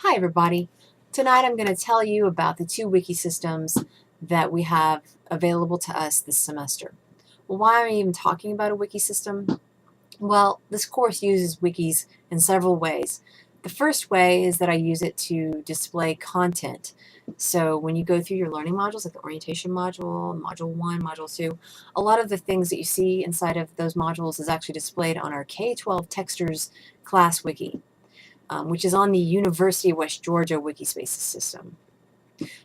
Hi everybody. Tonight I'm going to tell you about the two wiki systems that we have available to us this semester. Well, why am I even talking about a wiki system? Well, this course uses wikis in several ways. The first way is that I use it to display content. So when you go through your learning modules, like the orientation module, module 1, module 2, a lot of the things that you see inside of those modules is actually displayed on our K-12 Textures class wiki. Which is on the University of West Georgia Wikispaces system.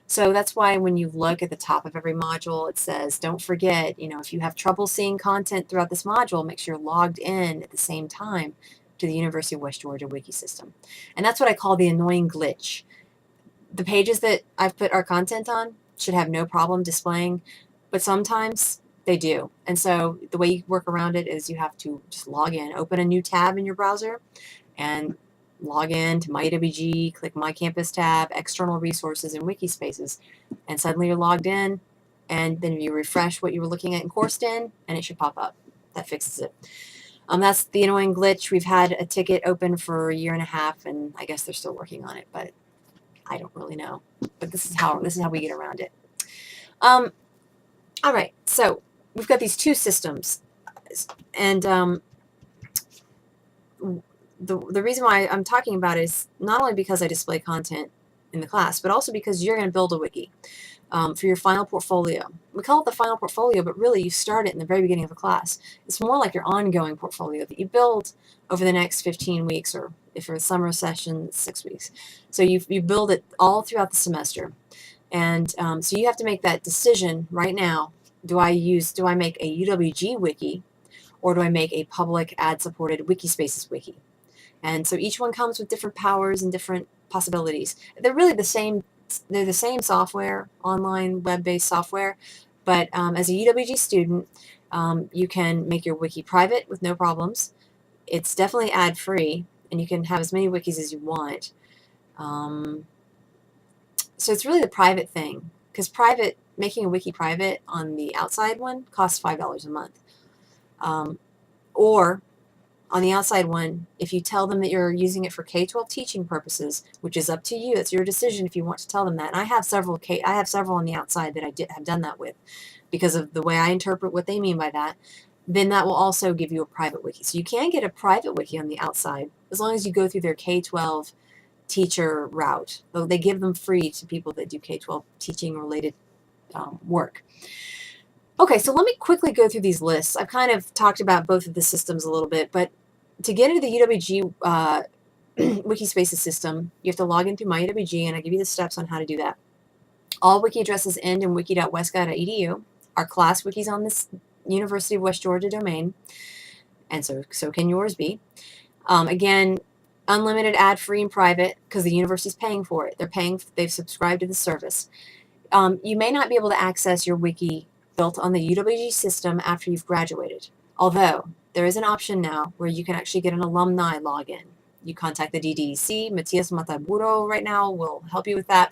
So that's why when you look at the top of every module, it says, don't forget, if you have trouble seeing content throughout this module, make sure you're logged in at the same time to the University of West Georgia Wiki system. And that's what I call the annoying glitch. The pages that I've put our content on should have no problem displaying, but sometimes they do. And so the way you work around it is you have to just log in, open a new tab in your browser, and log in to MyWG, click My Campus tab, External Resources, and Wikispaces, and suddenly you're logged in, and then you refresh what you were looking at in CourseDen, and it should pop up. That fixes it. That's the annoying glitch. We've had a ticket open for a year and a half, and I guess they're still working on it, but I don't really know. But this is how we get around it. All right, so we've got these two systems, and the reason why I'm talking about it is not only because I display content in the class, but also because you're going to build a wiki for your final portfolio. We call it the final portfolio, but really you start it in the very beginning of the class. It's more like your ongoing portfolio that you build over the next 15 weeks, or if it's a summer session, 6 weeks. So you build it all throughout the semester. And so you have to make that decision right now. Do I make a UWG wiki, or do I make a public ad-supported Wikispaces wiki? And so each one comes with different powers and different possibilities. They're really the same. They're the same software, online web-based software, but as a UWG student, you can make your wiki private with no problems. It's definitely ad-free, and you can have as many wikis as you want. So it's really the private thing, because making a wiki private on the outside one costs $5 a month. Or on the outside one, if you tell them that you're using it for K-12 teaching purposes, which is up to you, it's your decision if you want to tell them that. And I have several on the outside that I have done that with, because of the way I interpret what they mean by that. Then that will also give you a private wiki. So you can get a private wiki on the outside as long as you go through their K-12 teacher route. Though they give them free to people that do K-12 teaching related work. Okay, so let me quickly go through these lists. I've kind of talked about both of the systems a little bit, but to get into the UWG Wikispaces system, you have to log in through MyUWG, and I give you the steps on how to do that. All wiki addresses end in wiki.wesca.edu. Our class wiki's on this University of West Georgia domain, and so can yours be. Again, unlimited, ad-free, and private, because the university's paying for it. They've subscribed to the service. You may not be able to access your wiki built on the UWG system after you've graduated. Although, there is an option now where you can actually get an alumni login. You contact the DDC, Matias Mataburo right now will help you with that.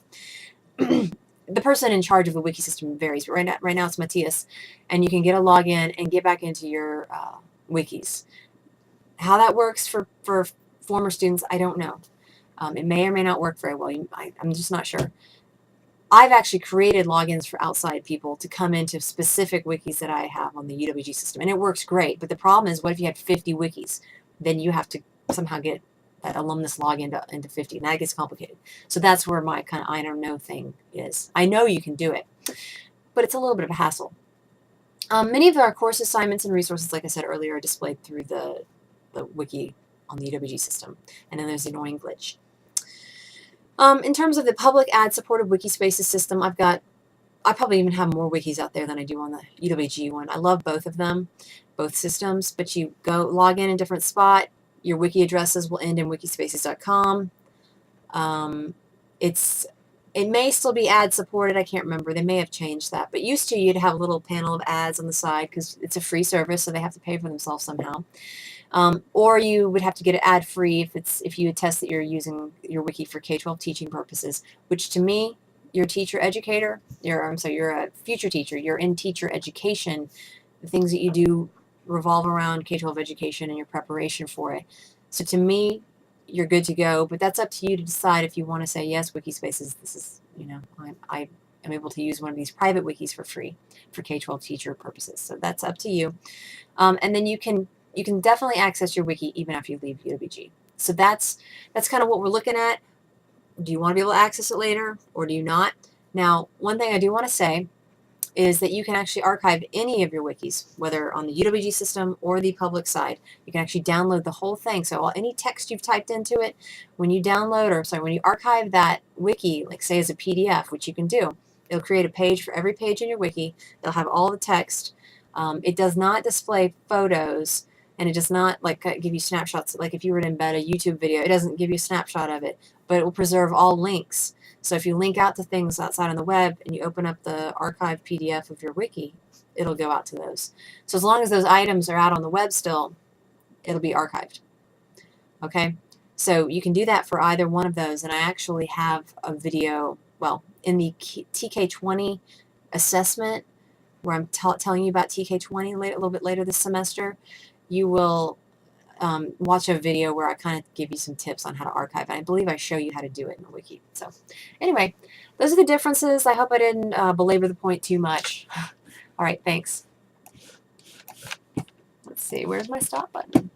The person in charge of the wiki system varies, but right now it's Matias, and you can get a login and get back into your wikis. How that works for former students, I don't know. It may or may not work very well. I'm just not sure. I've actually created logins for outside people to come into specific wikis that I have on the UWG system, and it works great. But the problem is, what if you had 50 wikis? Then you have to somehow get that alumnus login into 50, and that gets complicated. So that's where my kind of I don't know thing is. I know you can do it, but it's a little bit of a hassle. Many of our course assignments and resources, like I said earlier, are displayed through the wiki on the UWG system, and then there's the annoying glitch. In terms of the public ad-supported Wikispaces system, I probably even have more wikis out there than I do on the UWG one. I love both of them, both systems, but you go log in a different spot. Your wiki addresses will end in wikispaces.com. It may still be ad-supported. I can't remember. They may have changed that. But used to, you'd have a little panel of ads on the side because it's a free service, so they have to pay for themselves somehow. Or you would have to get it ad-free if you attest that you're using your wiki for K-12 teaching purposes, which to me, you're a teacher educator, you're a future teacher, you're in teacher education. The things that you do revolve around K-12 education and your preparation for it. So to me, you're good to go. But that's up to you to decide if you want to say, yes, Wikispaces, this is, I am able to use one of these private wikis for free for K-12 teacher purposes. So that's up to you. And then you can definitely access your wiki even after you leave UWG. So that's kind of what we're looking at. Do you want to be able to access it later, or do you not? Now, one thing I do want to say is that you can actually archive any of your wikis, whether on the UWG system or the public side. You can actually download the whole thing. So any text you've typed into it, when you download, or sorry, when you archive that wiki, like say as a PDF, which you can do, it'll create a page for every page in your wiki. It'll have all the text. It does not display photos, and it does not give you snapshots. Like if you were to embed a YouTube video, it doesn't give you a snapshot of it, but it will preserve all links. So if you link out to things outside on the web and you open up the archived PDF of your wiki, it'll go out to those. So as long as those items are out on the web still, it'll be archived. Okay, so you can do that for either one of those. And I actually have a video, well, in the TK20 assessment, where I'm telling you about TK20 a little bit later this semester, you will watch a video where I kind of give you some tips on how to archive. And I believe I show you how to do it in the wiki. So anyway, those are the differences. I hope I didn't belabor the point too much. All right, thanks. Let's see, where's my stop button?